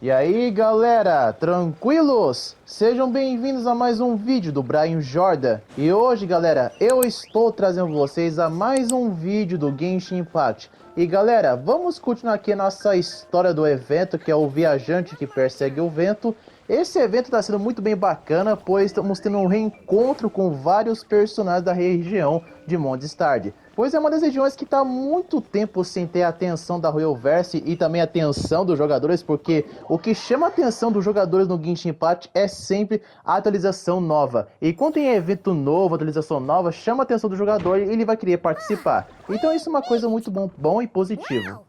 E aí galera, tranquilos? Sejam bem-vindos a mais um vídeo do Brian Jordan. E hoje galera, eu estou trazendo vocês a mais um vídeo do Genshin Impact. E galera, vamos continuar aqui a nossa história do evento, que é o Viajante que Persegue o Vento. Esse evento está sendo muito bem bacana, pois estamos tendo um reencontro com vários personagens da região de Mondstadt. Pois é uma das regiões que está há muito tempo sem ter a atenção da Royalverse e também a atenção dos jogadores, porque o que chama a atenção dos jogadores no Genshin Impact é sempre a atualização nova. E quando tem evento novo, atualização nova, chama a atenção do jogador e ele vai querer participar. Então isso é uma coisa muito bom e positivo.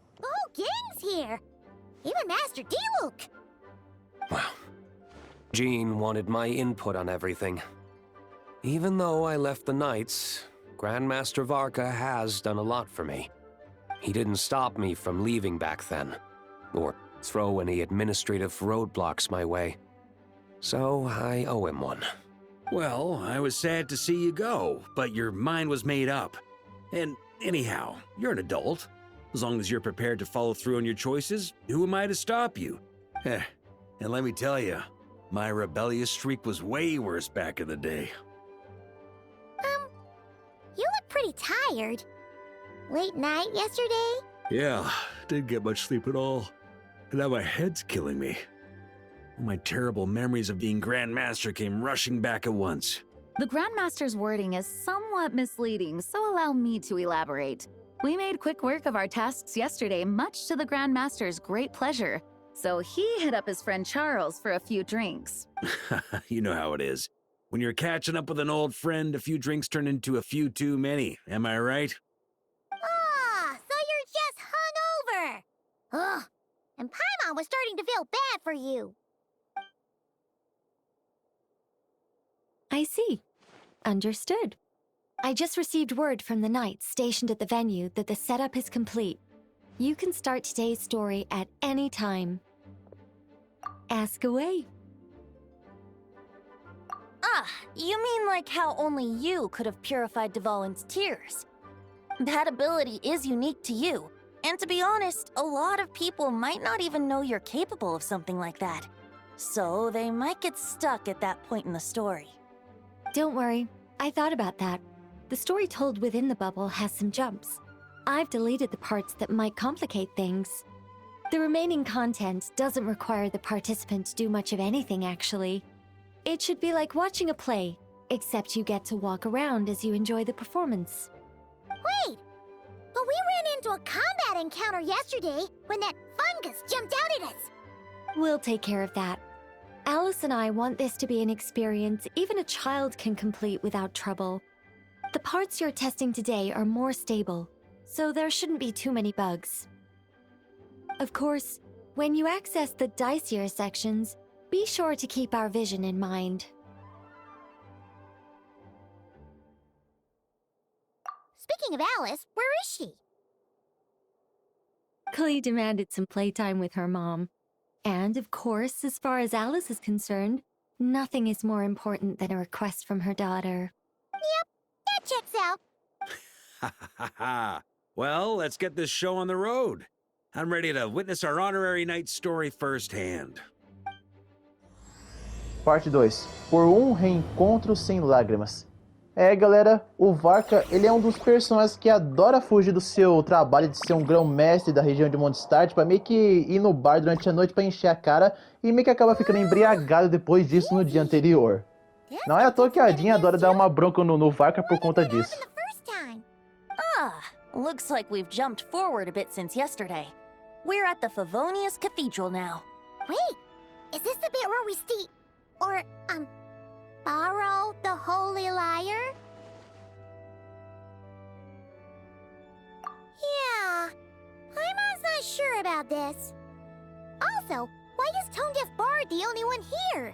Wow. Jean wanted my input on everything. Even though I left the Knights, Grandmaster Varka has done a lot for me. He didn't stop me from leaving back then, or throw any administrative roadblocks my way. So I owe him one. Well, I was sad to see you go, but your mind was made up. And anyhow, you're an adult. As long as you're prepared to follow through on your choices, who am I to stop you? And let me tell you, my rebellious streak was way worse back in the day. You look pretty tired. Late night yesterday? Yeah, didn't get much sleep at all. And now my head's killing me. All my terrible memories of being Grandmaster came rushing back at once. The Grandmaster's wording is somewhat misleading, so allow me to elaborate. We made quick work of our tasks yesterday, much to the Grandmaster's great pleasure. So he hit up his friend Charles for a few drinks. You know how it is. When you're catching up with an old friend, a few drinks turn into a few too many, am I right? Ah, so you're just hungover! Ugh, and Paimon was starting to feel bad for you. I see. Understood. I just received word from the Knights stationed at the venue that the setup is complete. You can start today's story at any time. Ask away. Ah, you mean like how only you could have purified Dvalin's tears? That ability is unique to you, and to be honest, a lot of people might not even know you're capable of something like that. So they might get stuck at that point in the story. Don't worry, I thought about that. The story told within the bubble has some jumps. I've deleted the parts that might complicate things. The remaining content doesn't require the participant to do much of anything, actually. It should be like watching a play, except you get to walk around as you enjoy the performance. Wait! But we ran into a combat encounter yesterday when that fungus jumped out at us! We'll take care of that. Alice and I want this to be an experience even a child can complete without trouble. The parts you're testing today are more stable, so there shouldn't be too many bugs. Of course, when you access the dicier sections, be sure to keep our vision in mind. Speaking of Alice, where is she? Klee demanded some playtime with her mom. And of course, as far as Alice is concerned, nothing is more important than a request from her daughter. Yep, that checks out. Ha ha ha ha. Well, let's get this show on the road. I'm ready to witness our honorary knight story firsthand. Parte 2. Por um reencontro sem lágrimas. Galera, o Varka, ele é um dos personagens que adora fugir do seu trabalho de ser um grão-mestre da região de Mondstadt para meio que ir no bar durante a noite para encher a cara e meio que acaba ficando embriagado depois disso no dia anterior. Não é à toa que a Jean adora dar uma bronca no Varka por conta disso. Ah, looks like we've jumped forward a bit since yesterday. We're at the Favonius Cathedral now. Wait, is this the bit where we steal... or, borrow the Holy Lyre? Yeah, Paimon's not sure about this. Also, why is Tone Deaf Bard the only one here?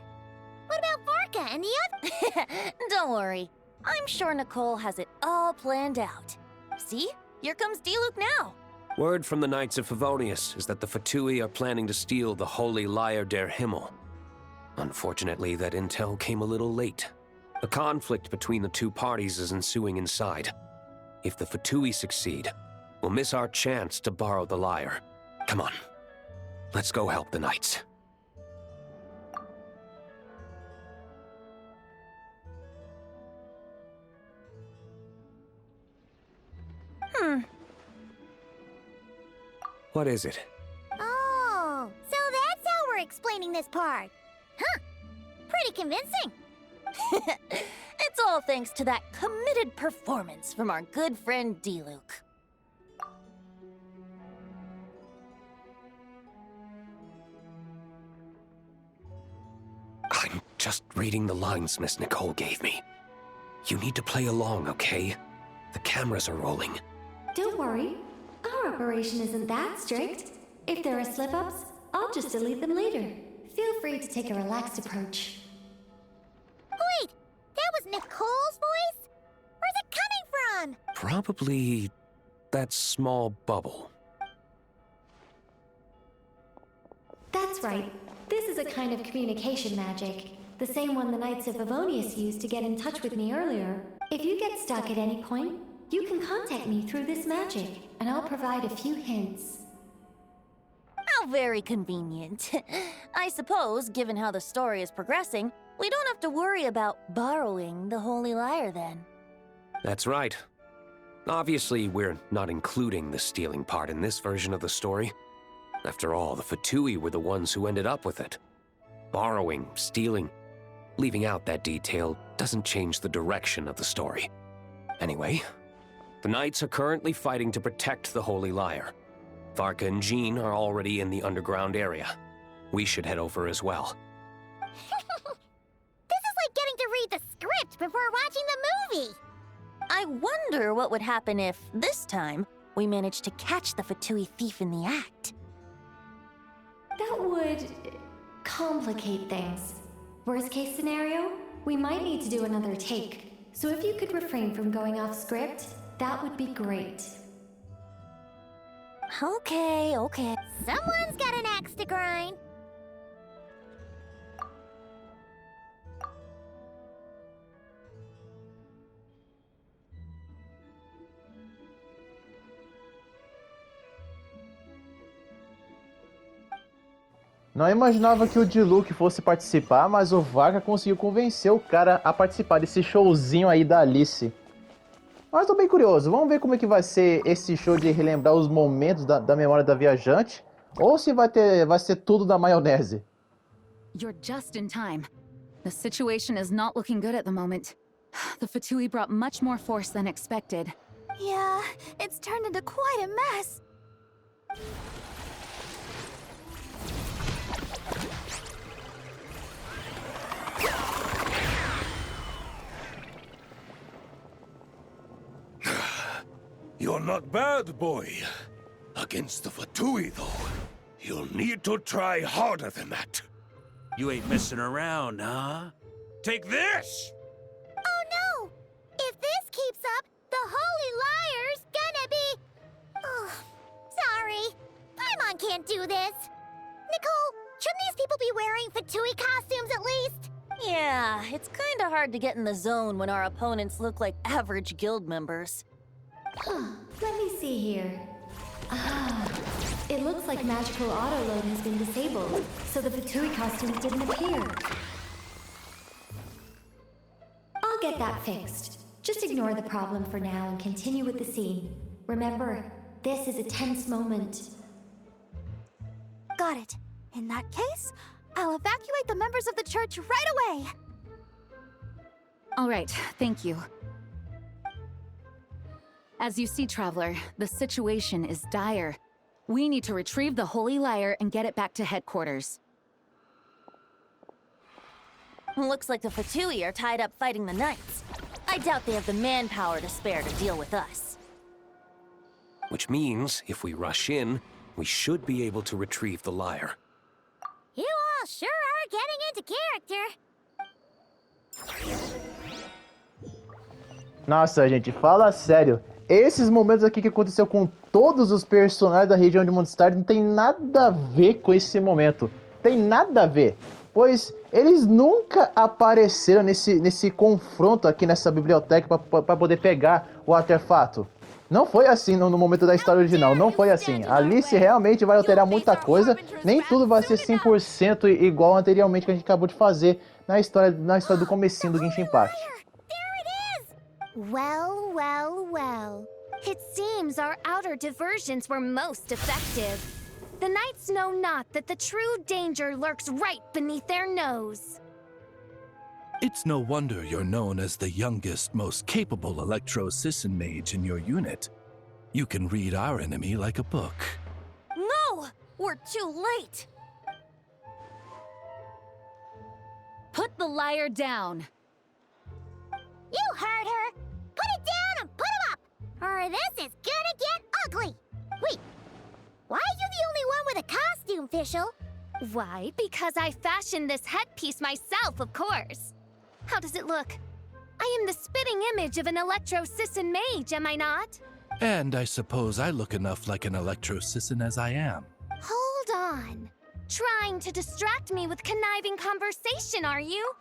What about Varka and the other? Don't worry, I'm sure Nicole has it all planned out. See, here comes Diluc now. Word from the Knights of Favonius is that the Fatui are planning to steal the Holy Lyre der Himmel. Unfortunately, that intel came a little late. A conflict between the two parties is ensuing inside. If the Fatui succeed, we'll miss our chance to borrow the lyre. Come on, let's go help the Knights. What is it? Oh, so that's how we're explaining this part. Huh. Pretty convincing. It's all thanks to that committed performance from our good friend D-Luke. I'm just reading the lines Miss Nicole gave me. You need to play along, okay? The cameras are rolling. Don't worry. Our operation isn't that strict. If there are slip-ups, I'll just delete them later. Feel free to take a relaxed approach. Wait, that was Nicole's voice? Where's it coming from? Probably that small bubble. That's right. This is a kind of communication magic. The same one the Knights of Favonius used to get in touch with me earlier. If you get stuck at any point, you can contact me through this magic, and I'll provide a few hints. How very convenient. I suppose, given how the story is progressing, we don't have to worry about borrowing the Holy Lyre then. That's right. Obviously, we're not including the stealing part in this version of the story. After all, the Fatui were the ones who ended up with it. Borrowing, stealing, leaving out that detail doesn't change the direction of the story. Anyway, the Knights are currently fighting to protect the Holy Lyre. Varka and Jean are already in the underground area. We should head over as well. This is like getting to read the script before watching the movie. I wonder what would happen if, this time, we managed to catch the Fatui thief in the act. That would complicate things. Worst case scenario, we might need to do another take. So if you could refrain from going off script, that would be great. Okay. Someone's got an axe to grind. Não imaginava que o D-Luke fosse participar, mas o Varka conseguiu convencer o cara a participar desse showzinho aí da Alice. Mas tô bem curioso, vamos ver como é que vai ser esse show de relembrar os momentos da memória da viajante, ou se vai ser tudo da maionese. You're just in time. The situation is not looking good at the moment. The Fatui brought much more force than expected. Yeah, it's turned into quite a mess. You're not bad, boy. Against the Fatui, though, you'll need to try harder than that. You ain't messing around, huh? Take this! Oh no! If this keeps up, the Holy Lyre's gonna be... Oh, sorry. Paimon can't do this. Nicole, shouldn't these people be wearing Fatui costumes at least? Yeah, it's kinda hard to get in the zone when our opponents look like average guild members. Let me see here. It looks like magical autoload has been disabled, so the Fatui costumes didn't appear. I'll get that fixed. Just ignore the problem for now and continue with the scene. Remember, this is a tense moment. Got it. In that case, I'll evacuate the members of the church right away. All right, thank you. As you see, Traveler, the situation is dire. We need to retrieve the Holy Lyre and get it back to headquarters. Looks like the Fatui are tied up fighting the Knights. I doubt they have the manpower to spare to deal with us. Which means, if we rush in, we should be able to retrieve the lyre. You all sure are getting into character. Nossa, gente, fala sério. Esses momentos aqui que aconteceu com todos os personagens da região de Mondstadt não tem nada a ver com esse momento. Tem nada a ver. Pois eles nunca apareceram nesse confronto aqui nessa biblioteca para poder pegar o artefato. Não foi assim no momento da história original, não foi assim. A Alice realmente vai alterar muita coisa, nem tudo vai ser 100% igual anteriormente que a gente acabou de fazer na história do comecinho do Genshin Impact. Well. It seems our outer diversions were most effective. The knights know not that the true danger lurks right beneath their nose. It's no wonder you're known as the youngest, most capable electro-assistant mage in your unit. You can read our enemy like a book. No! We're too late! Put the liar down. You heard her! Put it down and put him up! Or this is gonna get ugly! Wait, why are you the only one with a costume, Fischl? Why, because I fashioned this headpiece myself, of course. How does it look? I am the spitting image of an electro-assistant mage, am I not? And I suppose I look enough like an electro-assistant as I am. Hold on. Trying to distract me with conniving conversation, are you?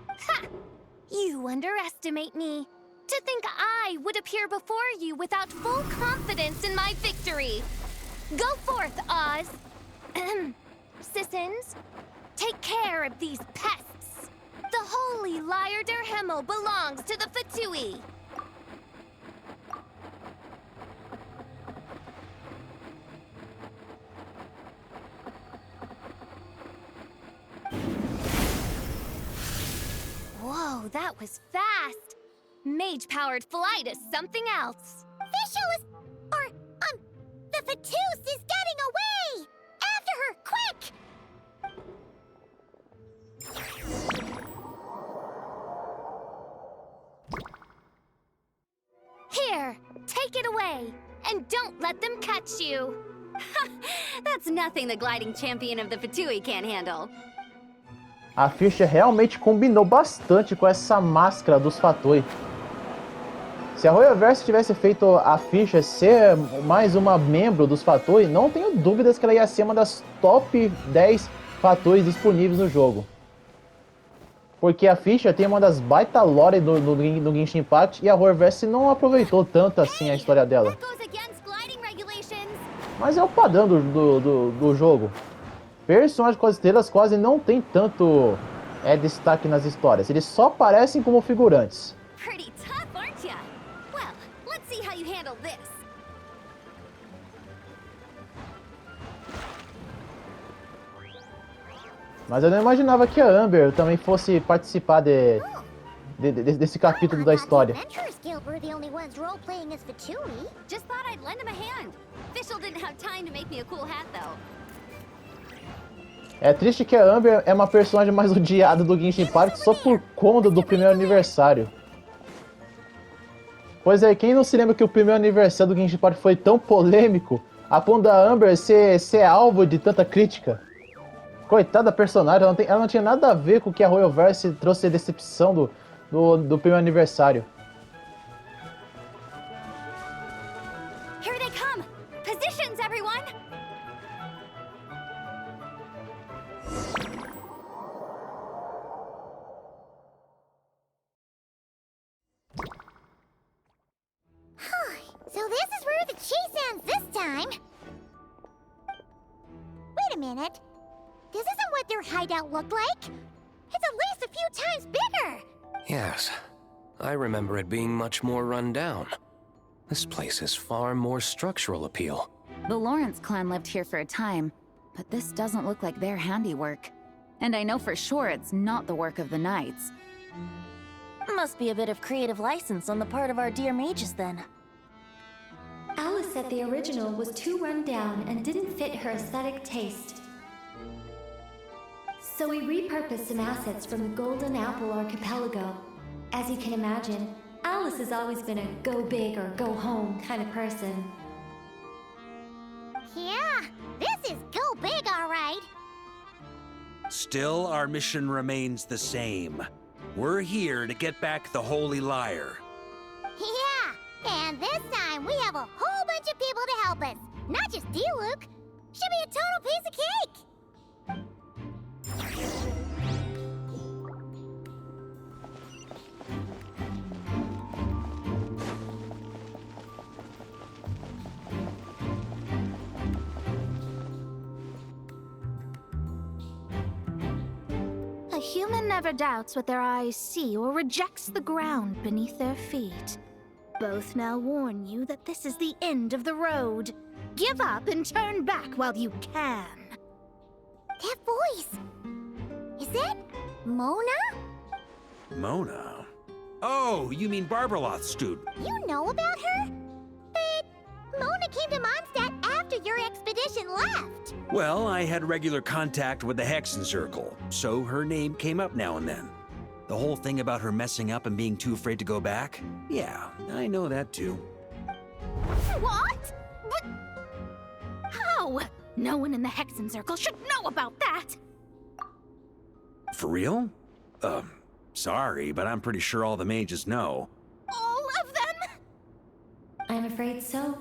Ha! You underestimate me. To think I would appear before you without full confidence in my victory. Go forth, Oz. Sissons, take care of these pests. The holy Liar der Himmel belongs to the Fatui. Whoa, that was fast! Mage-powered flight is something else. Fischl is... the Fatus is getting away! After her, quick! Here, take it away, and don't let them catch you. That's nothing the gliding champion of the Fatui can't handle. A ficha realmente combinou bastante com essa máscara dos Fatui. Se a Royalverse tivesse feito a ficha ser mais uma membro dos Fatui, não tenho dúvidas que ela ia ser uma das top 10 Fatui disponíveis no jogo. Porque a ficha tem uma das baita lore do Genshin Impact e a Royalverse não aproveitou tanto assim a história dela. Mas é o padrão do jogo. Personagens com as estrelas quase não tem tanto destaque nas histórias. Eles só aparecem como figurantes. Pretty tough, aren't ya? Well, let's see how you handle this. Mas eu não imaginava que a Amber também fosse participar desse capítulo da história. Just thought I'd lend him a hand. Fischl didn't have time to make me a cool hat, though. É triste que a Amber é uma personagem mais odiada do Genshin Impact só por conta do primeiro aniversário. Pois é, quem não se lembra que o primeiro aniversário do Genshin Impact foi tão polêmico a ponto da Amber ser alvo de tanta crítica? Coitada da personagem, ela não tinha nada a ver com o que a Royalverse trouxe de decepção do primeiro aniversário. Here they come! Positions, everyone! So this is where the chase ends this time. Wait a minute. This isn't what their hideout looked like. It's at least a few times bigger. Yes, I remember it being much more run down. This place has far more structural appeal. The Lawrence clan lived here for a time, but this doesn't look like their handiwork. And I know for sure it's not the work of the knights. Must be a bit of creative license on the part of our dear mages, then. Alice said the original was too run down and didn't fit her aesthetic taste. So we repurposed some assets from the Golden Apple Archipelago. As you can imagine, Alice has always been a go big or go home kind of person. Yeah, this is go big, all right. Still, our mission remains the same. We're here to get back the Holy Liar. Yeah, and this time we have a whole bunch of people to help us. Not just you, Luke. Should be a total piece of cake. A human never doubts what their eyes see or rejects the ground beneath their feet. both now warn you that this is the end of the road. Give up and turn back while you can. That voice! Is it Mona? Mona? Oh, you mean Barbarloth's student. You know about her? But Mona came to Mondstadt after your expedition left. Well, I had regular contact with the Hexen Circle, so her name came up now and then. The whole thing about her messing up and being too afraid to go back? Yeah, I know that too. What? But how? No one in the Hexen Circle should know about that. For real? Sorry, but I'm pretty sure all the mages know. All of them? I'm afraid so.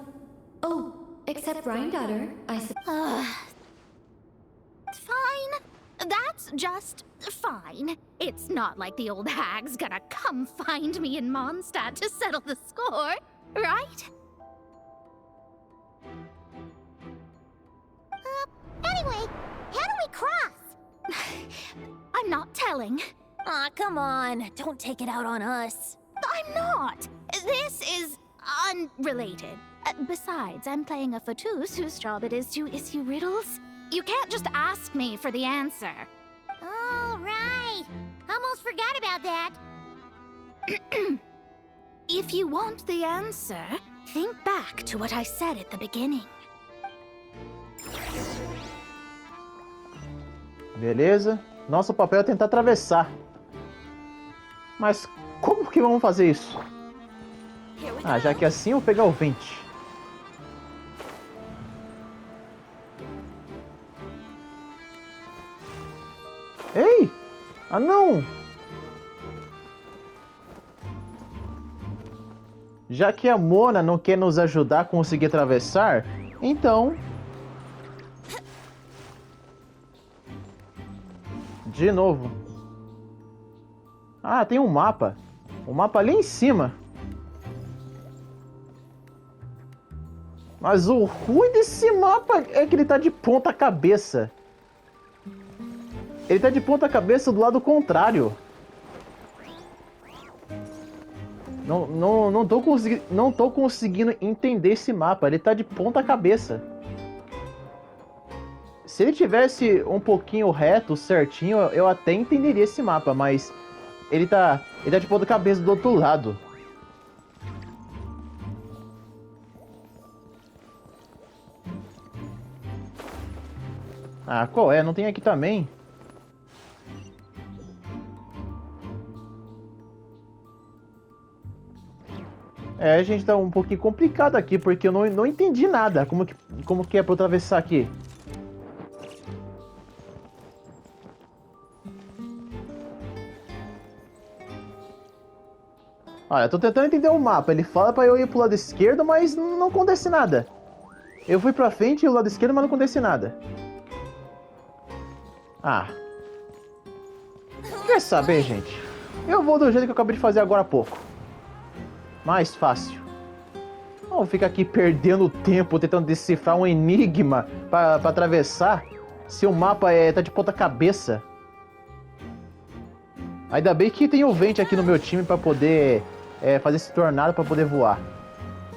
Oh, except Rhindaughter, I suppose. Fine. That's just fine. It's not like the old hag's gonna come find me in Mondstadt to settle the score, right? Anyway, how do we cross? I'm not telling. Aw, come on. Don't take it out on us. I'm not. This is unrelated. Besides, I'm playing a fatus whose job it is to issue riddles. You can't just ask me for the answer. Oh, right. Almost forgot about that. If you want the answer, think back to what I said at the beginning. Beleza. Nosso papel é tentar atravessar. Mas como que vamos fazer isso? Ah, já que é assim, eu vou pegar o Vente. Ei! Ah, não! Já que a Mona não quer nos ajudar a conseguir atravessar, então... De novo. Ah, tem um mapa. Um mapa ali em cima. Mas o ruim desse mapa é que ele tá de ponta cabeça. Ele tá de ponta cabeça do lado contrário. Não tô conseguindo entender esse mapa. Ele tá de ponta cabeça. Se ele tivesse um pouquinho reto, certinho, eu até entenderia esse mapa, mas ele tá de ponta cabeça do outro lado. Ah, qual é? Não tem aqui também? É, a gente tá um pouquinho complicado aqui, porque eu não entendi nada. Como que é pra eu atravessar aqui? Olha, eu tô tentando entender o mapa. Ele fala pra eu ir pro lado esquerdo, mas não acontece nada. Eu fui pra frente e o lado esquerdo, mas não acontece nada. Ah. Quer saber, gente? Eu vou do jeito que eu acabei de fazer agora há pouco. Mais fácil. Não ficar aqui perdendo tempo tentando decifrar um enigma pra atravessar. Se o mapa tá de ponta cabeça. Ainda bem que tem o Vente aqui no meu time pra poder fazer esse tornado pra poder voar.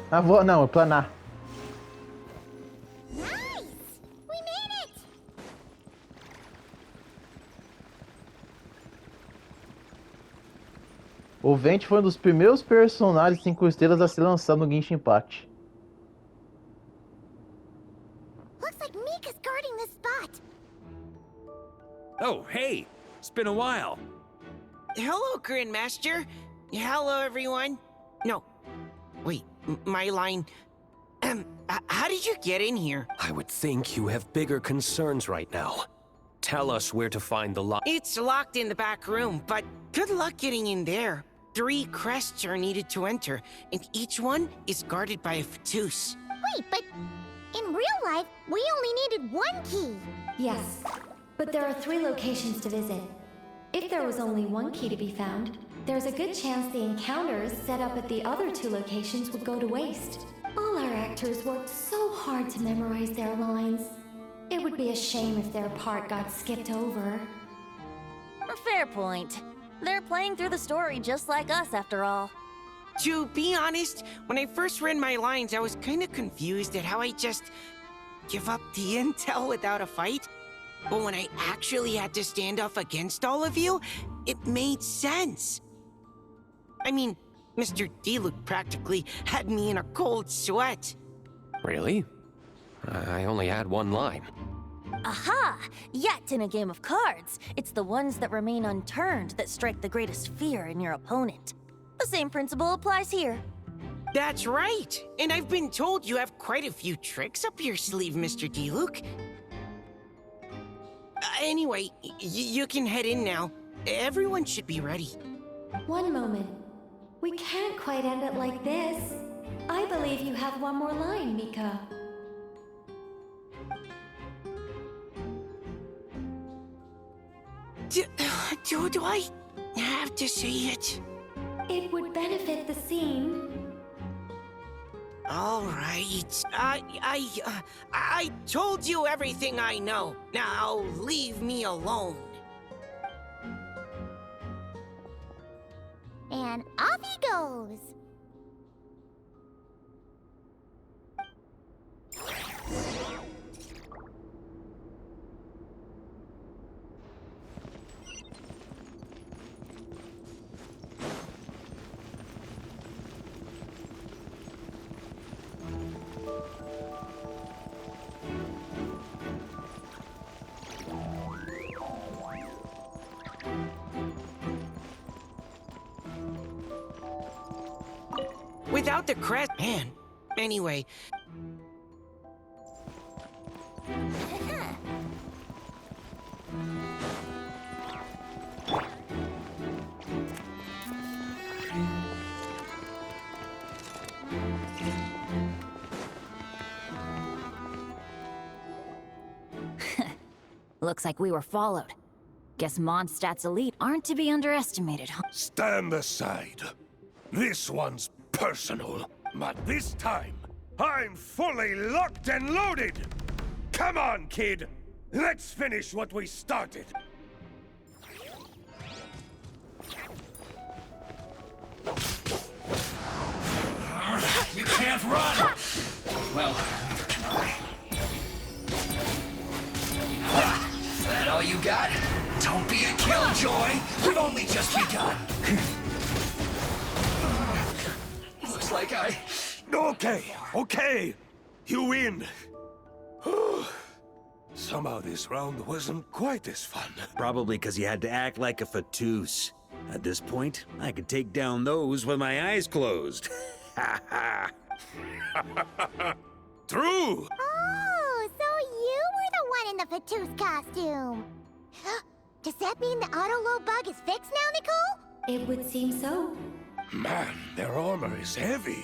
Ah, voar não, planar. O Vente foi um dos primeiros personagens 5 estrelas a ser lançado no Genshin Impact. Looks like Mika's guarding this spot. Oh, hey! It's been a while. Hello, Grandmaster. Hello, everyone. No. Wait, my line... how did you get in here? I would think you have bigger concerns right now. Tell us where to find the lock. It's locked in the back room, but good luck getting in there. 3 crests are needed to enter, and each one is guarded by a fatus. Wait, but in real life, we only needed 1 key. Yes, but there are 3 locations to visit. If there was only 1 key to be found, there's a good chance the encounters set up at the other 2 locations would go to waste. All our actors worked so hard to memorize their lines. It would be a shame if their part got skipped over. A fair point. They're playing through the story just like us, after all. To be honest, when I first read my lines, I was kind of confused at how I just give up the intel without a fight. But when I actually had to stand up against all of you, it made sense. I mean, Mr. Diluc practically had me in a cold sweat. Really? I only had one line. Aha! Yet in a game of cards, it's the ones that remain unturned that strike the greatest fear in your opponent. The same principle applies here. That's right! And I've been told you have quite a few tricks up your sleeve, Mr. Diluc. Anyway, you can head in now. Everyone should be ready. One moment. We can't quite end it like this. I believe you have one more line, Mika. Do I have to say it? It would benefit the scene. All right. I told you everything I know. Now leave me alone. And off he goes. Without the crest, man. Anyway. Looks like we were followed. Guess Mondstadt's elite aren't to be underestimated, huh? Stand aside. This one's personal, but this time, I'm fully locked and loaded! Come on, kid! Let's finish what we started! You can't run! Well... Is that all you got? Don't be a killjoy! We've only just begun! Looks like I... Okay! You win! Somehow this round wasn't quite as fun. Probably because you had to act like a fatus. At this point, I could take down those with my eyes closed. Ha ha! True! Oh, so you were the one in the Fatus costume. Does that mean the auto-low bug is fixed now, Nicole? It would seem so. Man, their armor is heavy,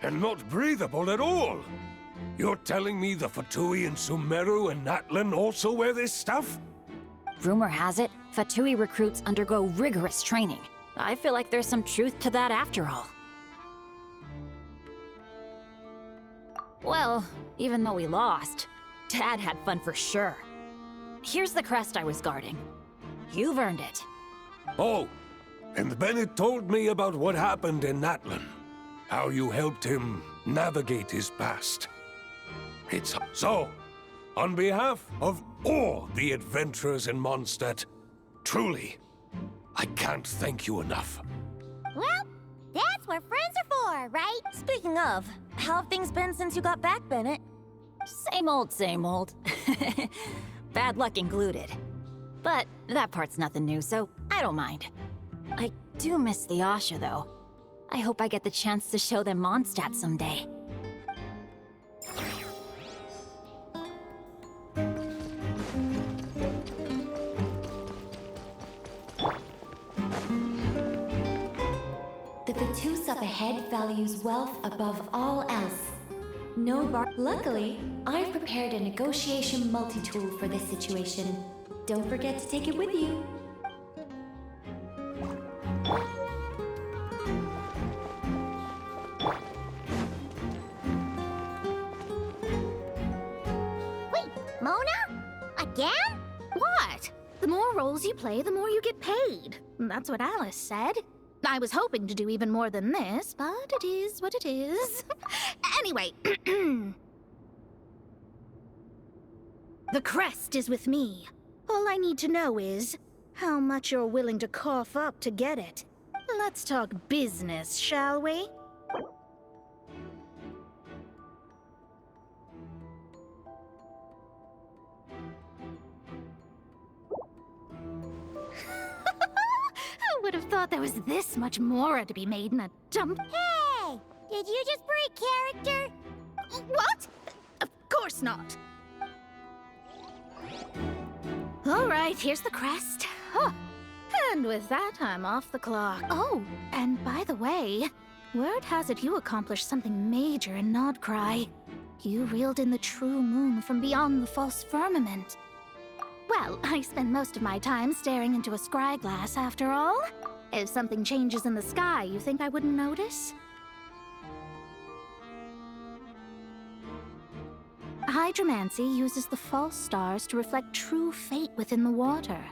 and not breathable at all. You're telling me the Fatui and Sumeru and Natlan also wear this stuff? Rumor has it, Fatui recruits undergo rigorous training. I feel like there's some truth to that after all. Well, even though we lost, Dad had fun for sure. Here's the crest I was guarding. You've earned it. Oh, and Bennett told me about what happened in Natlan. How you helped him navigate his past. It's so, on behalf of all the adventurers in Mondstadt, truly, I can't thank you enough. Well, that's what friends are for, right? Speaking of, how have things been since you got back, Bennett? Same old, same old. Bad luck included. But that part's nothing new, so I don't mind. I do miss the Asha, though. I hope I get the chance to show them Mondstadt someday. The Fatus up ahead values wealth above all else. No bar. Luckily, I've prepared a negotiation multi-tool for this situation. Don't forget to take it with you. Wait, Mona? Again? What? The more roles you play, the more you get paid. That's what Alice said. I was hoping to do even more than this, but it is what it is. Anyway, the crest is with me. All I need to know is how much you're willing to cough up to get it. Let's talk business, shall we? Who would have thought there was this much more to be made in a dump? Hey! Did you just break character? What? Of course not. All right, here's the crest. Huh. And with that, I'm off the clock. Oh, and by the way, word has it you accomplished something major in Nodcry. You reeled in the true moon from beyond the false firmament. Well, I spend most of my time staring into a scry glass, after all. If something changes in the sky, you think I wouldn't notice? Hydromancy uses the false stars to reflect true fate within the water.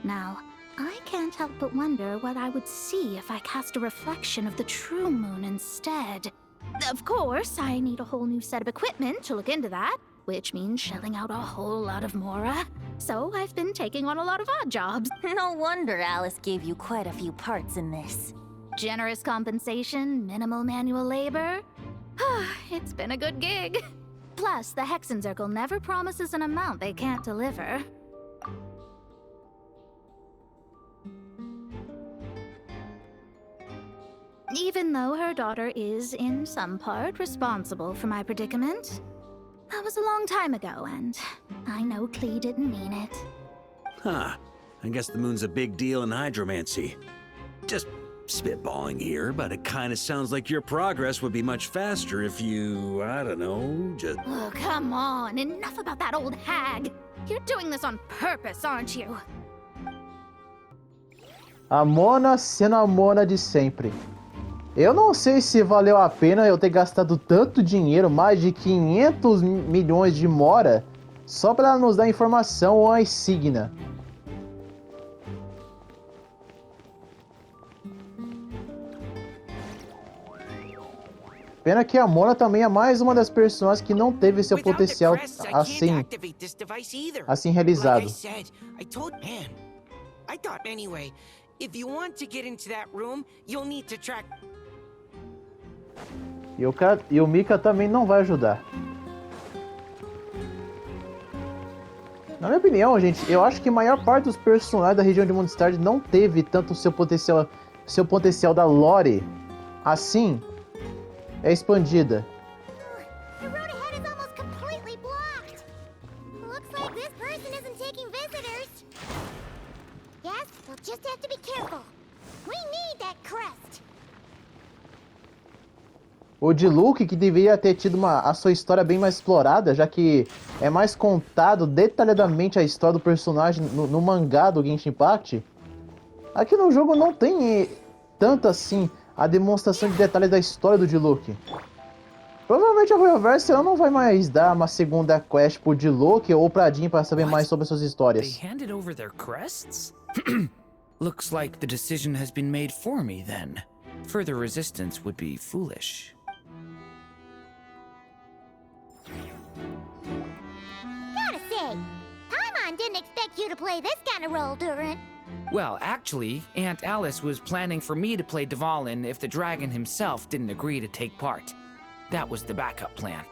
Now, I can't help but wonder what I would see if I cast a reflection of the true moon instead. Of course, I need a whole new set of equipment to look into that, which means shelling out a whole lot of mora. So I've been taking on a lot of odd jobs. No wonder Alice gave you quite a few parts in this. Generous compensation, minimal manual labor. It's been a good gig. Plus, the Hexen Circle never promises an amount they can't deliver. Even though her daughter is, in some part, responsible for my predicament. That was a long time ago, and I know Klee didn't mean it. Huh. I guess the moon's a big deal in hydromancy. Just spitballing here, but it kind of sounds like your progress would be much faster if you, I don't know, just... Oh, come on. Enough about that old hag. You're doing this on purpose, aren't you? A Mona sendo a Mona de sempre. Eu não sei se valeu a pena eu ter gastado tanto dinheiro, mais de 500 milhões de mora, só para ela nos dar informação ou a insígnia. Pena que a Mona também é mais uma das personagens que não teve seu potencial assim realizado. E o Mika também não vai ajudar. Na minha opinião, gente, eu acho que a maior parte dos personagens da região de Mondstadt não teve tanto seu potencial da lore assim expandida. The road ahead is almost completely blocked. Looks like this person isn't taking visitors. Yes, we'll just have to be careful. We need that crest. O de Luke, que deveria ter tido a sua história bem mais explorada, já que é mais contado detalhadamente a história do personagem no mangá do Genshin Impact. Aqui no jogo não tem tanto assim a demonstração de detalhes da história do Diluc. Provavelmente a Royalverse não vai mais dar uma segunda quest pro Diluc ou pra Jean para saber mais sobre suas histórias. They handed over their crests? Looks like the decision has been made for me then. Further resistance would be foolish. Gotta say, Paimon didn't expect you to play this kind of role, Durin. Well, actually, Aunt Alice was planning for me to play Dvalin if the dragon himself didn't agree to take part. That was the backup plan.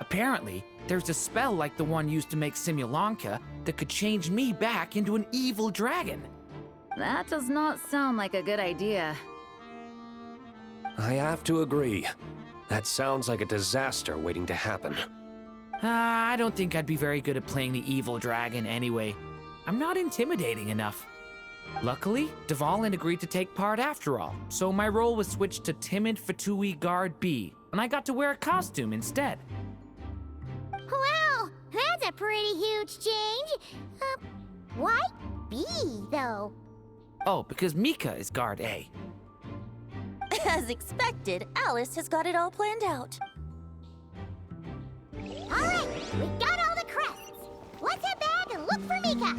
Apparently, there's a spell like the one used to make Simulanka that could change me back into an evil dragon. That does not sound like a good idea. I have to agree. That sounds like a disaster waiting to happen. I don't think I'd be very good at playing the evil dragon anyway. I'm not intimidating enough. Luckily, Dvalin agreed to take part after all, so my role was switched to timid Fatui Guard B, and I got to wear a costume instead. Wow, that's a pretty huge change. Why B, though? Oh, because Mika is Guard A. As expected, Alice has got it all planned out. All right, we got all the crests. Let's head back and look for Mika.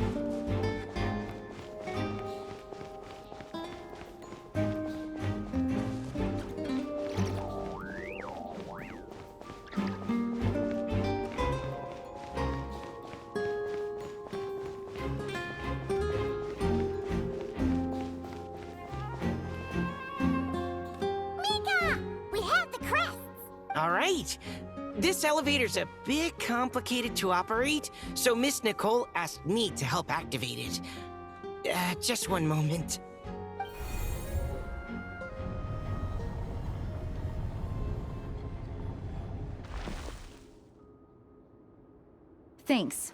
right. This elevator's a bit complicated to operate, so Miss Nicole asked me to help activate it. Just one moment. Thanks.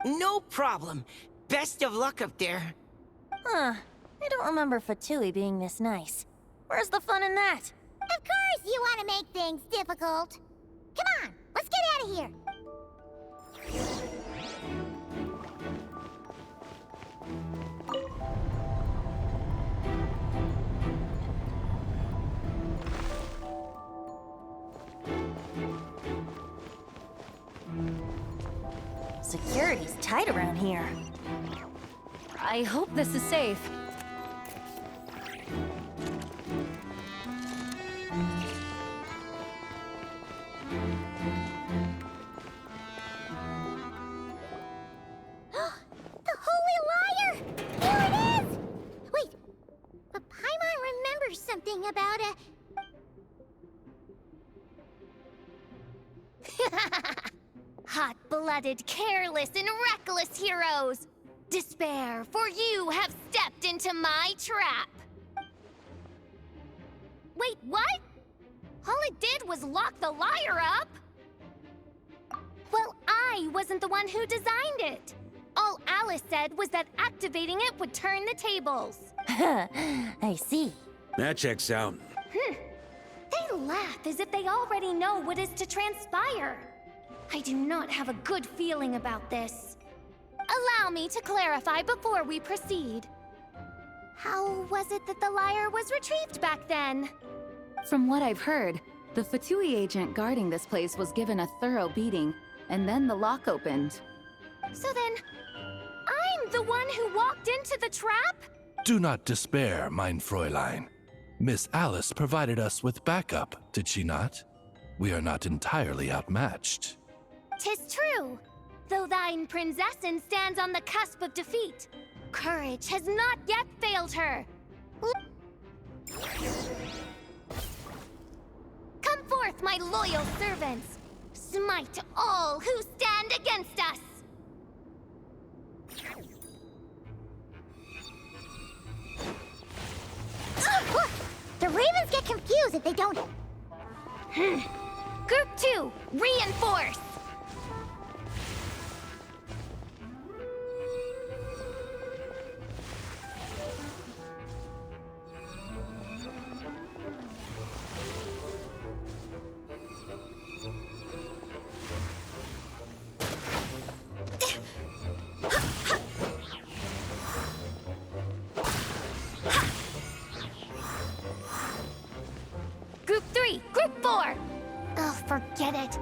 No problem. Best of luck up there. Huh. I don't remember Fatui being this nice. Where's the fun in that? Of course you want to make things difficult. Come on, let's get out of here. Security's tight around here. I hope this is safe. The Holy Liar! Here it is! Wait, but Paimon remembers something about a... Hot-blooded, careless, and reckless heroes! Despair, for you have stepped into my trap! Wait, what? All it did was lock the liar up? Well, I wasn't the one who designed it. All Alice said was that activating it would turn the tables. I see. That checks out. They laugh as if they already know what is to transpire. I do not have a good feeling about this. Allow me to clarify before we proceed. How was it that the liar was retrieved back then? From what I've heard, the Fatui agent guarding this place was given a thorough beating, and then the lock opened. So then, I'm the one who walked into the trap? Do not despair, mein Fräulein. Miss Alice provided us with backup, did she not? We are not entirely outmatched. 'Tis true. Though thine Prinzessin stands on the cusp of defeat, courage has not yet failed her. Come forth, my loyal servants. Smite all who stand against us. The Ravens get confused if they don't... Group 2, reinforce. Group 3, Group 4. Oh, forget it.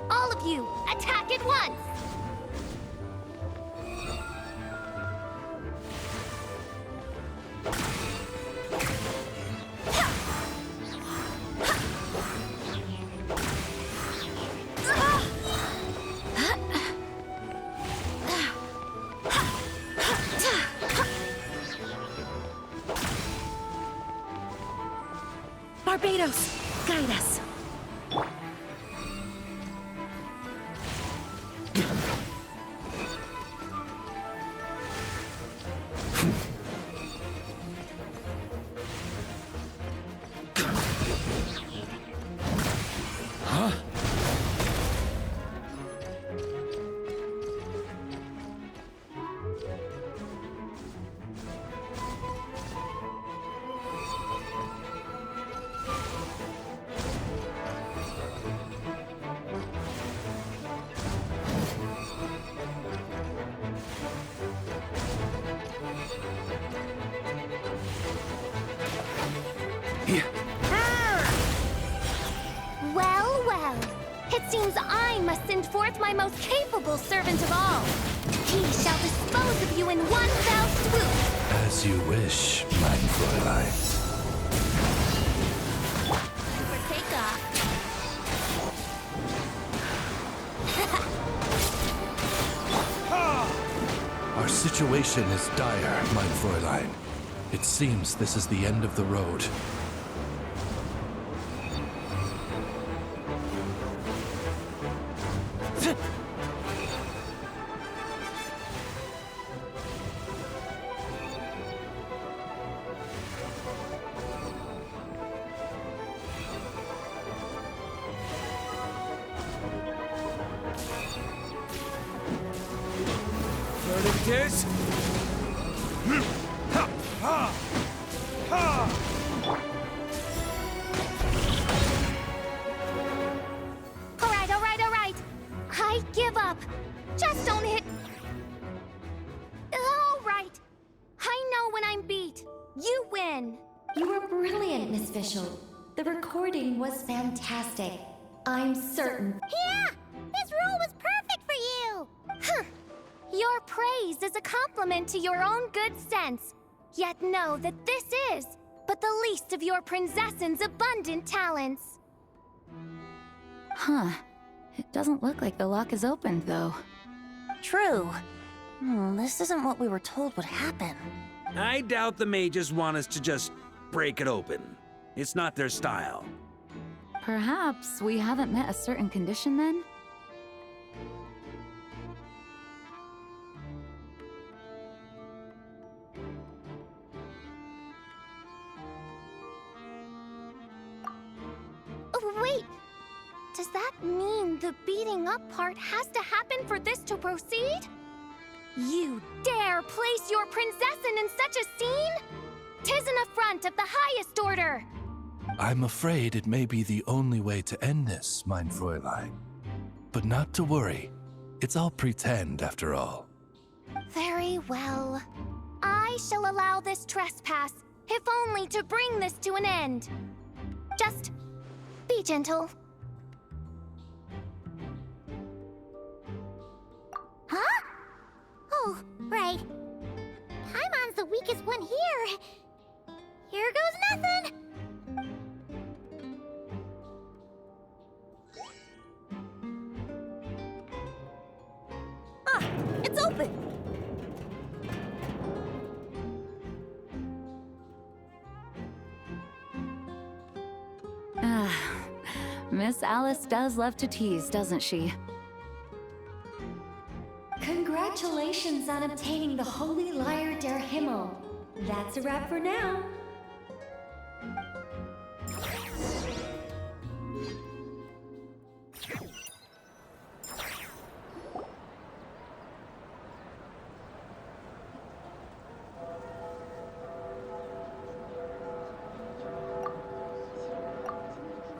All of you, attack at once. Barbados, guide us. Well, well. It seems I must send forth my most capable servant of all. He shall dispose of you in one fell swoop. As you wish, mein Fräulein. For takeoff. Our situation is dire, mein Fräulein. It seems this is the end of the road. Verdict is... Ha! Ha! Ha! All right. I give up. Just don't hit... All right. I know when I'm beat. You win. You were brilliant, Miss Fischl. The recording was fantastic. I'm certain. Yeah! This role was perfect for you! Huh. Your praise is a compliment to your own good sense. Yet know that this is but the least of your princess's abundant talents. Huh. It doesn't look like the lock is opened, though. True. This isn't what we were told would happen. I doubt the mages want us to just break it open. It's not their style. Perhaps we haven't met a certain condition then? Oh, wait! Does that mean the beating up part has to happen for this to proceed? You dare place your princessin in such a scene? 'Tis an affront of the highest order! I'm afraid it may be the only way to end this, mein Fräulein. But not to worry. It's all pretend, after all. Very well. I shall allow this trespass, if only to bring this to an end. Just be gentle. Huh? Oh, right. Paimon's the weakest one here. Here goes nothing. Ah, it's open! Miss Alice does love to tease, doesn't she? Congratulations on obtaining the Holy Lyre der Himmel. That's a wrap for now.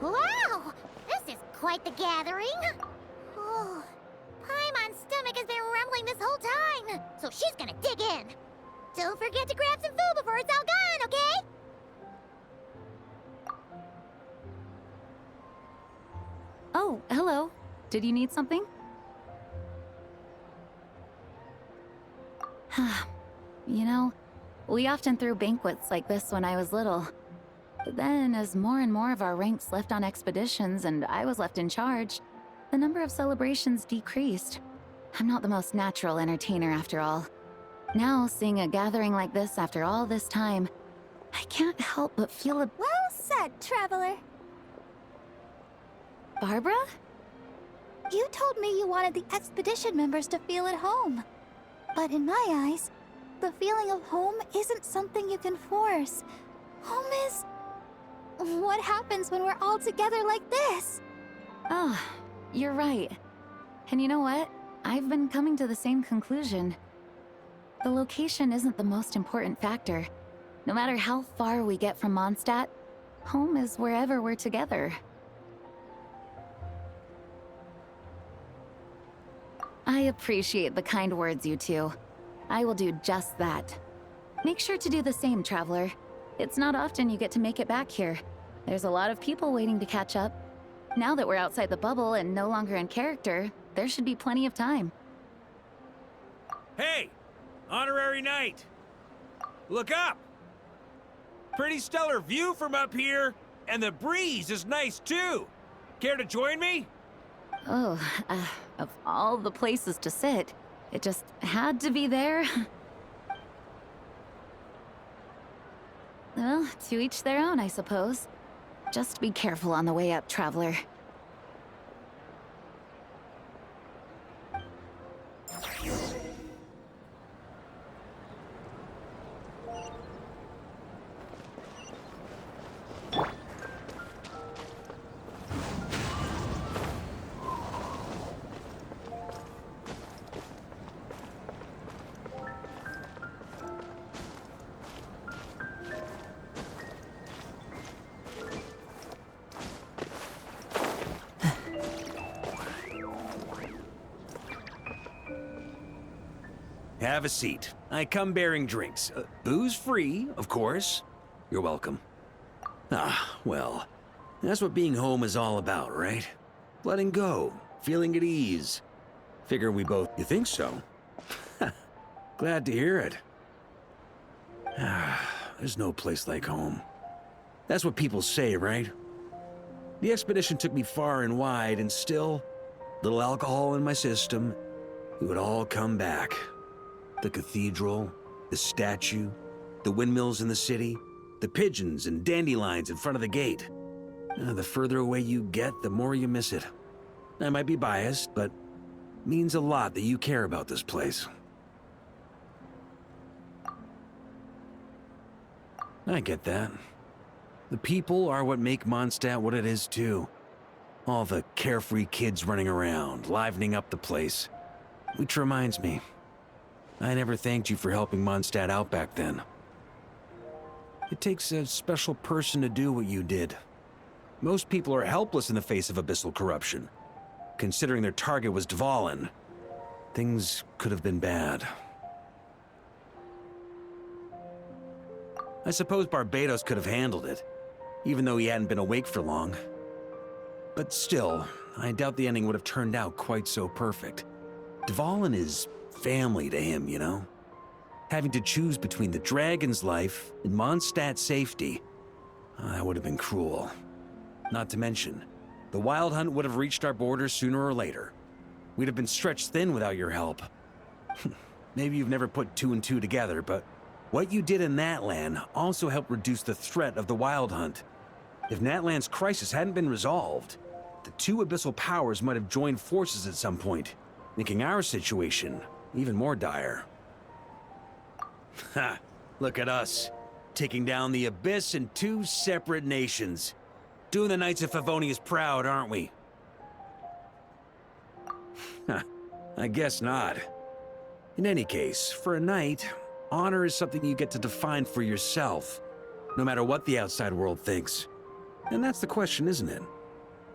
Wow! This is quite the gathering. Oh, Paimon's stomach has been rumbling this whole time, so she's gonna dig in. Don't forget to grab some food before it's all gone, okay? Oh, hello. Did you need something? You know, we often threw banquets like this when I was little. But then, as more and more of our ranks left on expeditions and I was left in charge, the number of celebrations decreased. I'm not the most natural entertainer after all. Now, seeing a gathering like this after all this time, I can't help but feel a... Well said, traveler. Barbara? You told me you wanted the expedition members to feel at home. But in my eyes, the feeling of home isn't something you can force. Home is... what happens when we're all together like this? Oh, you're right. And you know what? I've been coming to the same conclusion. The location isn't the most important factor. No matter how far we get from Mondstadt, home is wherever we're together. I appreciate the kind words, you two. I will do just that. Make sure to do the same, traveler. It's not often you get to make it back here. There's a lot of people waiting to catch up. Now that we're outside the bubble and no longer in character, there should be plenty of time. Hey! Honorary Knight! Look up! Pretty stellar view from up here, and the breeze is nice too. Care to join me? Oh, of all the places to sit, it just had to be there. Well, to each their own, I suppose. Just be careful on the way up, traveler. Have a seat. I come bearing drinks. Booze free, of course. You're welcome. Ah, well, that's what being home is all about, right? Letting go, feeling at ease. Figure we both... You think so? Glad to hear it. There's no place like home. That's what people say, right? The expedition took me far and wide, and still, little alcohol in my system, it would all come back. The cathedral, the statue, the windmills in the city, the pigeons and dandelions in front of the gate. The further away you get, the more you miss it. I might be biased, but it means a lot that you care about this place. I get that. The people are what make Mondstadt what it is, too. All the carefree kids running around, livening up the place. Which reminds me, I never thanked you for helping Mondstadt out back then. It takes a special person to do what you did. Most people are helpless in the face of abyssal corruption. Considering their target was Dvalin, things could have been bad. I suppose Barbados could have handled it, even though he hadn't been awake for long. But still, I doubt the ending would have turned out quite so perfect. Dvalin is family to him, you know? Having to choose between the dragon's life and Mondstadt's safety, that would have been cruel. Not to mention, the Wild Hunt would have reached our borders sooner or later. We'd have been stretched thin without your help. Maybe you've never put two and two together, but what you did in Natlan also helped reduce the threat of the Wild Hunt. If Natlan's crisis hadn't been resolved, the two abyssal powers might have joined forces at some point, making our situation even more dire. Ha! Look at us, taking down the Abyss in two separate nations. Doing the Knights of Favonius proud, aren't we? I guess not. In any case, for a knight, honor is something you get to define for yourself, no matter what the outside world thinks. And that's the question, isn't it?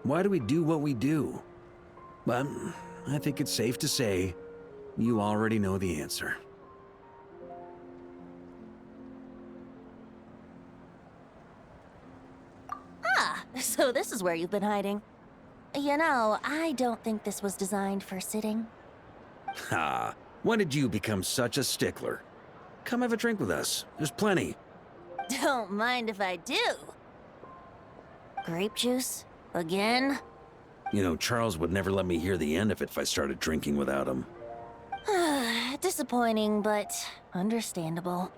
Why do we do what we do? But I think it's safe to say you already know the answer. So this is where you've been hiding. You know, I don't think this was designed for sitting. Ha! When did you become such a stickler? Come have a drink with us. There's plenty. Don't mind if I do. Grape juice? Again? You know, Charles would never let me hear the end of it if I started drinking without him. Disappointing, but understandable.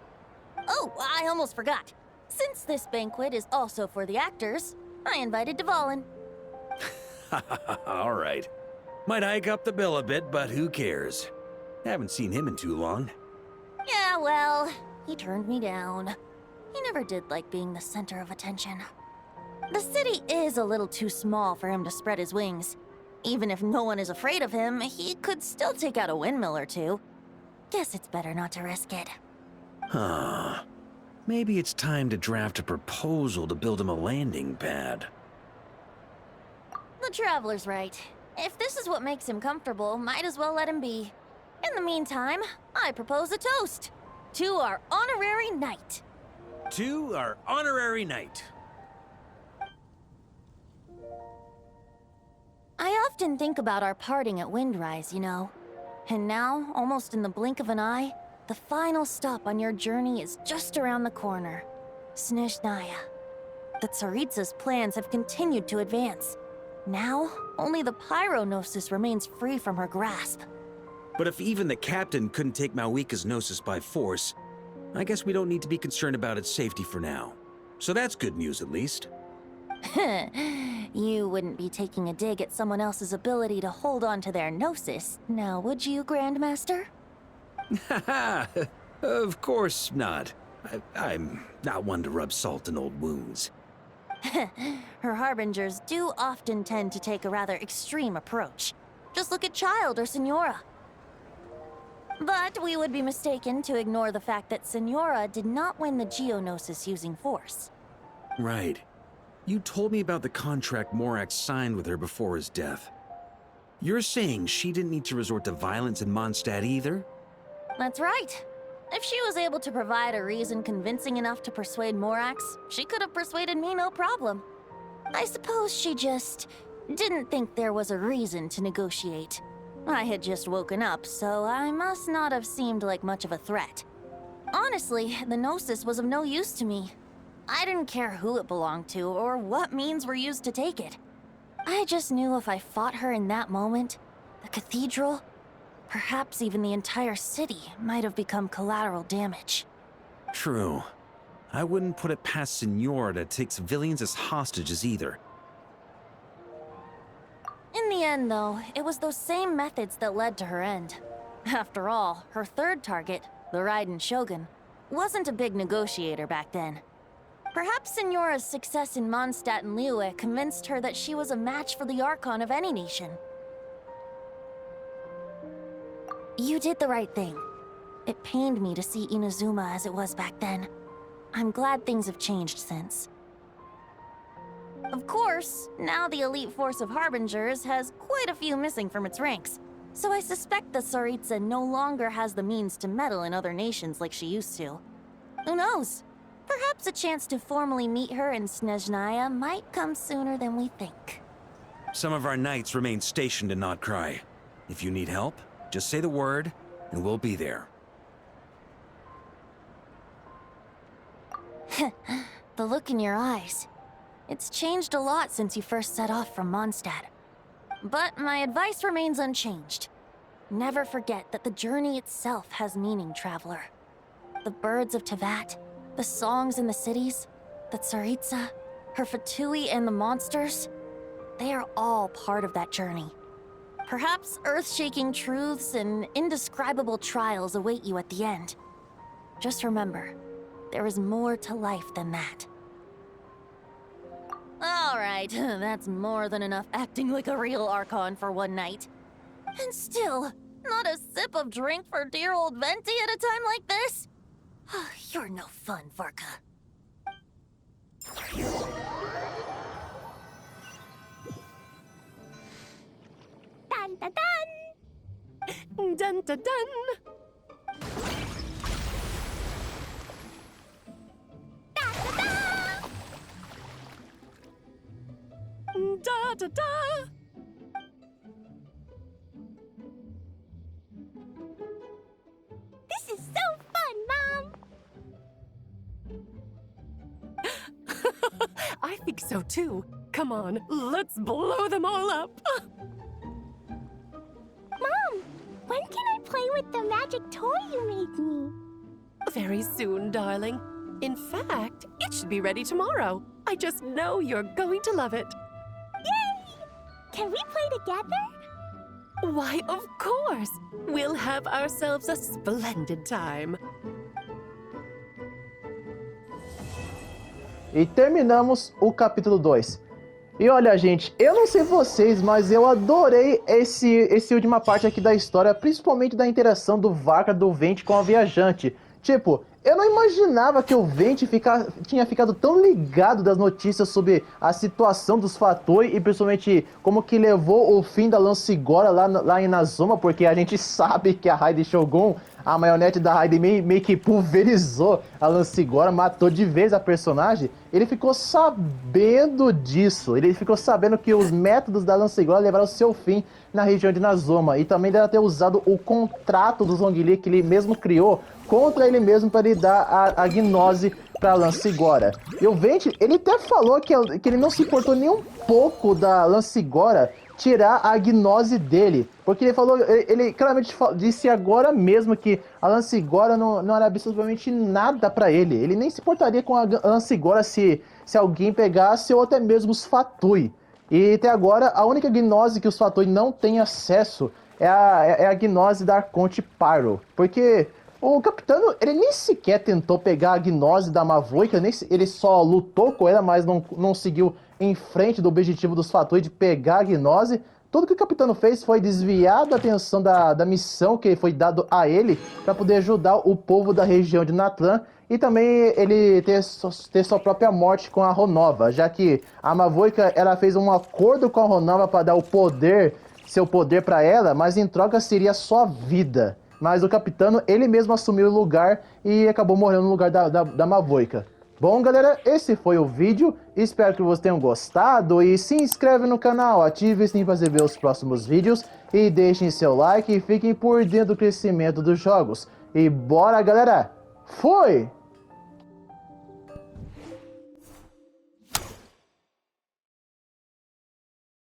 Oh, I almost forgot. Since this banquet is also for the actors, I invited Dvalin. All right. Might hike up the bill a bit, but who cares? Haven't seen him in too long. Yeah, well, he turned me down. He never did like being the center of attention. The city is a little too small for him to spread his wings. Even if no one is afraid of him, he could still take out a windmill or two. Guess it's better not to risk it. Huh. Maybe it's time to draft a proposal to build him a landing pad. The Traveler's right. If this is what makes him comfortable, might as well let him be. In the meantime, I propose a toast to our honorary knight. To our honorary knight. I often think about our parting at Windrise, you know. And now, almost in the blink of an eye, the final stop on your journey is just around the corner. Snezhnaya. The Tsaritsa's plans have continued to advance. Now, only the Pyro-Gnosis remains free from her grasp. But if even the captain couldn't take Malwika's Gnosis by force, I guess we don't need to be concerned about its safety for now. So that's good news, at least. You wouldn't be taking a dig at someone else's ability to hold on to their Gnosis, now would you, Grandmaster? Haha, of course not. I'm not one to rub salt in old wounds. Her harbingers do often tend to take a rather extreme approach. Just look at Child or Senora. But we would be mistaken to ignore the fact that Senora did not win the Geonosis using force. Right. You told me about the contract Morak signed with her before his death. You're saying she didn't need to resort to violence in Mondstadt either? That's right. If she was able to provide a reason convincing enough to persuade Morax, she could have persuaded me no problem. I suppose she just didn't think there was a reason to negotiate. I had just woken up, so I must not have seemed like much of a threat. Honestly, the Gnosis was of no use to me. I didn't care who it belonged to or what means were used to take it. I just knew if I fought her in that moment, the cathedral, perhaps even the entire city, might have become collateral damage. True. I wouldn't put it past Senora to take civilians as hostages either. In the end, though, it was those same methods that led to her end. After all, her third target, the Raiden Shogun, wasn't a big negotiator back then. Perhaps Senora's success in Mondstadt and Liyue convinced her that she was a match for the Archon of any nation. You did the right thing. It pained me to see Inazuma as it was back then. I'm glad things have changed since. Of course, now the elite force of Harbingers has quite a few missing from its ranks, so I suspect that Tsaritsa no longer has the means to meddle in other nations like she used to. Who knows? Perhaps a chance to formally meet her in Snezhnaya might come sooner than we think. Some of our knights remain stationed in Nodcry. If you need help, just say the word, and we'll be there. The look in your eyes. It's changed a lot since you first set off from Mondstadt. But my advice remains unchanged. Never forget that the journey itself has meaning, traveler. The birds of Tevat, the songs in the cities, the Tsaritsa, her Fatui and the monsters, they are all part of that journey. Perhaps earth-shaking truths and indescribable trials await you at the end. Just remember, there is more to life than that. Alright, that's more than enough acting like a real Archon for one night. And still, not a sip of drink for dear old Venti at a time like this? You're no fun, Varka. Dun dun dun! Dun dun dun! Da da da! Da da da! This is so fun, Mom! I think so too. Come on, let's blow them all up! Mom, when can I play with the magic toy you made me? Very soon, darling. In fact, it should be ready tomorrow. I just know you're going to love it. Yay! Can we play together? Why, of course! We'll have ourselves a splendid time. E terminamos o capítulo 2. E olha, gente, eu não sei vocês, mas eu adorei esse última parte aqui da história, principalmente da interação do Varka do Vente com a Viajante. Tipo, eu não imaginava que o Vente tinha ficado tão ligado das notícias sobre a situação dos Fatui e principalmente como que levou o fim da Lancigora lá em Inazuma, porque a gente sabe que a Raiden Shogun, a marionete da Raiden meio que pulverizou a Lancigora, matou de vez a personagem. Ele ficou sabendo disso, ele ficou sabendo que os métodos da Lancigora levaram ao seu fim na região de Inazuma e também deve ter usado o contrato do Zhongli que ele mesmo criou contra ele mesmo para ele dar a gnose para Lancigora. E o Vente, ele até falou que ele não se importou nem um pouco da Lancigora tirar a gnose dele, porque ele claramente disse agora mesmo que a Lancigora não era absolutamente nada para ele. Ele nem se importaria com a Lancigora se alguém pegasse ou até mesmo os Fatui. E até agora a única gnose que os Fatui não têm acesso é a gnose da Arconte Pyro, porque o Capitano, ele nem sequer tentou pegar a gnose da Mavoica, ele só lutou com ela, mas não seguiu em frente do objetivo dos Fatui de pegar a gnose. Tudo que o Capitano fez foi desviar da atenção da missão que foi dado a ele para poder ajudar o povo da região de Natlan e também ele ter sua própria morte com a Ronova, já que a Mavoica ela fez um acordo com a Ronova para dar seu poder para ela, mas em troca seria sua vida. mas o Capitano, ele mesmo assumiu o lugar e acabou morrendo no lugar da Mavoica. Bom, galera, esse foi o vídeo. Espero que vocês tenham gostado e se inscreve no canal, ative o sininho para ver os próximos vídeos e deixem seu like e fiquem por dentro do crescimento dos jogos. E bora, galera! Fui!